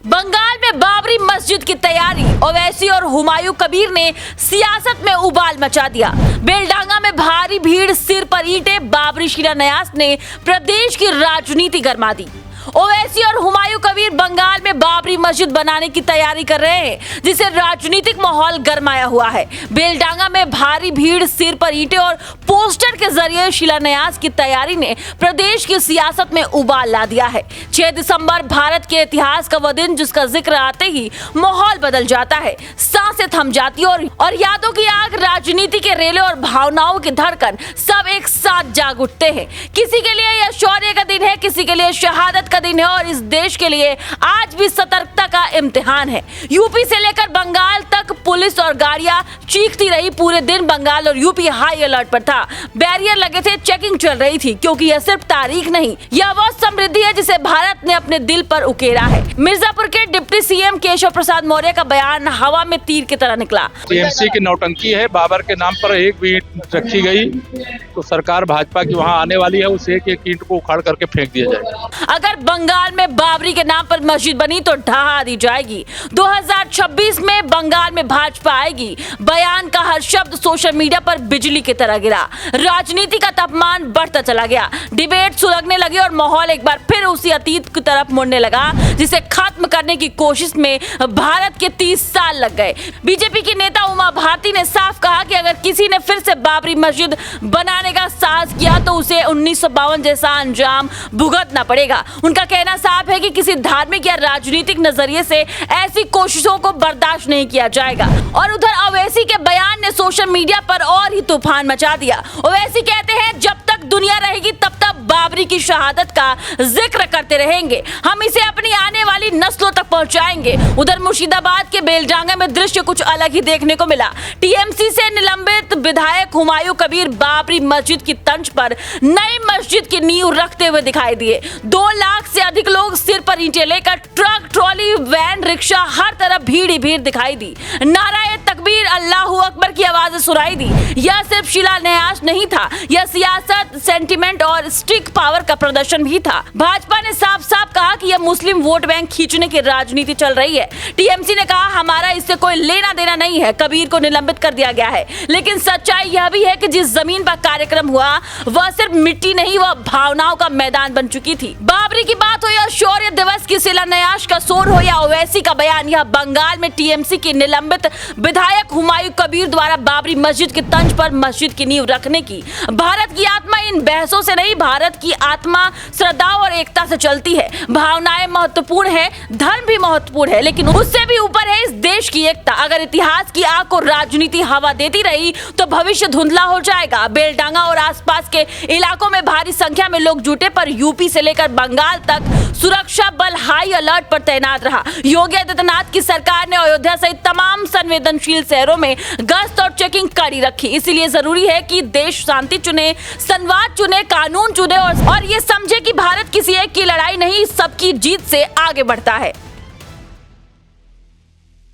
बंगाल में बाबरी मस्जिद की तैयारी, ओवैसी और हुमायूं कबीर ने सियासत में उबाल मचा दिया। बेलडांगा में भारी भीड़, सिर पर ईंटें, बाबरी शिलान्यास ने प्रदेश की राजनीति गरमा दी। ओवैसी और हुमायूं कबीर बंगाल में बाबरी मस्जिद बनाने की तैयारी कर रहे हैं, जिससे राजनीतिक माहौल गरमाया हुआ है। बेलडांगा में भारी भीड़, सिर पर ईंटें और पोस्टर के जरिए शिलान्यास की तैयारी ने प्रदेश की सियासत में उबाल ला दिया है। 6 दिसंबर भारत के इतिहास का वह दिन जिसका जिक्र आते ही माहौल बदल जाता है, सांसें थम जाती और यादों की आग, राजनीति के रेले और भावनाओं की धड़कन सब एक साथ जाग उठते हैं। किसी के लिए यह शौर्य का दिन है, किसी के लिए शहादत दिन है और इस देश के लिए आज भी सतर्कता का इम्तिहान है। यूपी से लेकर बंगाल तक पुलिस और गाड़ियां चीखती रही। पूरे दिन बंगाल और यूपी हाई अलर्ट पर था। बैरियर लगे थे, चेकिंग चल रही थी, क्योंकि यह सिर्फ तारीख नहीं, यह वो समृद्धि है जिसे भारत ने अपने दिल पर उकेरा है। मिर्जापुर के डिप्टी सीएम केशव प्रसाद मौर्य का बयान हवा में तीर की तरह निकला। टीएमसी की नौटंकी है, बाबर के नाम पर एक भी ईंट रखी गई तो सरकार भाजपा की वहां आने वाली है, उस एक ईंट को उखाड़ करके फेंक दिया जाएगा। अगर बंगाल में बाबरी के नाम पर मस्जिद बनी तो ढहा दी जाएगी। 2026 में बंगाल में भाजपा आएगी। बयान का हर शब्द सोशल मीडिया पर बिजली की तरह गिरा। राजनीति का तापमान बढ़ता चला गया, डिबेट सुलगने लगे और माहौल एक बार फिर उसी अतीत की तरफ मुड़ने लगा जिसे खत्म करने की कोशिश में भारत के 30 साल लग गए। बीजेपी की नेता उमा भारती ने साफ कहा कि अगर किसी ने फिर से बाबरी मस्जिद बनाने का साहस किया तो उसे 1952 जैसा अंजाम भुगतना पड़ेगा। उनका कहना साफ है कि किसी धार्मिक या राजनीतिक नजरिए से ऐसी कोशिशों को बर्दाश्त नहीं किया जाएगा। और उधर ओवैसी के बयान ने सोशल मीडिया पर और ही तूफान मचा दिया। ओवैसी कहते हैं, जब तक दुनिया रहेगी तब तक बाबरी की शहादत का जिक्र करते रहेंगे, हम इसे अपनी आने वाली नस्लों तक पहुंचाएंगे। उधर मुर्शिदाबाद के बेलडांगा में दृश्य कुछ अलग ही देखने को मिला। टीएमसी से निलंबित विधायक हुमायूं कबीर बाबरी मस्जिद की तंज पर नई मस्जिद की नींव रखते हुए दिखाई दिए। 2 लाख से अधिक लोग सिर पर ईंटें लेकर, ट्रक, ट्रॉली, वैन, रिक्शा, हर तरफ भीड़ ही भीड़ दिखाई दी। नाराए तकबीर, अल्लाहू अकबर की आवाजें सुनाई दी। यह सिर्फ शिलान्यास नहीं था, यह सियासत, सेंटिमेंट और स्टिक पावर का प्रदर्शन भी था। भाजपा ने साफ साफ कहा कि यह मुस्लिम वोट बैंक खींचने की राजनीति चल रही है। टीएमसी ने कहा, हमारा इससे कोई लेना देना नहीं है, कबीर को निलंबित कर दिया गया है। लेकिन सच्चाई यह भी है कि जिस जमीन पर कार्यक्रम हुआ वह सिर्फ मिट्टी नहीं, वह भावनाओं का मैदान बन चुकी थी। बाबरी की बात हो या शौर्य दिवस की शिलान्यास का शोर हो या ओवैसी का बयान, यह बंगाल में टीएमसी की निलंबित विधायक हुमायूं कबीर द्वारा बाबरी मस्जिद की तंज पर मस्जिद की नींव रखने की भारत की आत्मा इन बहसों से नहीं, भारत की आत्मा श्रद्धा और एकता से चलती है। भावनाएं महत्वपूर्ण है, धर्म भी महत्वपूर्ण है, लेकिन उससे भी ऊपर है इस देश की एकता। अगर इतिहास की आग को राजनीति हवा देती रही तो भविष्य धुंधला हो जाएगा। बेलडांगा और आसपास के इलाकों में भारी संख्या में लोग जुटे, पर यूपी से लेकर बंगाल तक सुरक्षा बल हाई अलर्ट पर तैनात रहा। योगी आदित्यनाथ की सरकार ने अयोध्या सहित तमाम संवेदनशील शहरों में गश्त और चेकिंग कड़ी रखी। इसलिए जरूरी है कि देश शांति चुने, संवाद चुने, कानून चुने और ये समझे कि भारत किसी एक की लड़ाई नहीं, सबकी जीत से आगे बढ़ता है।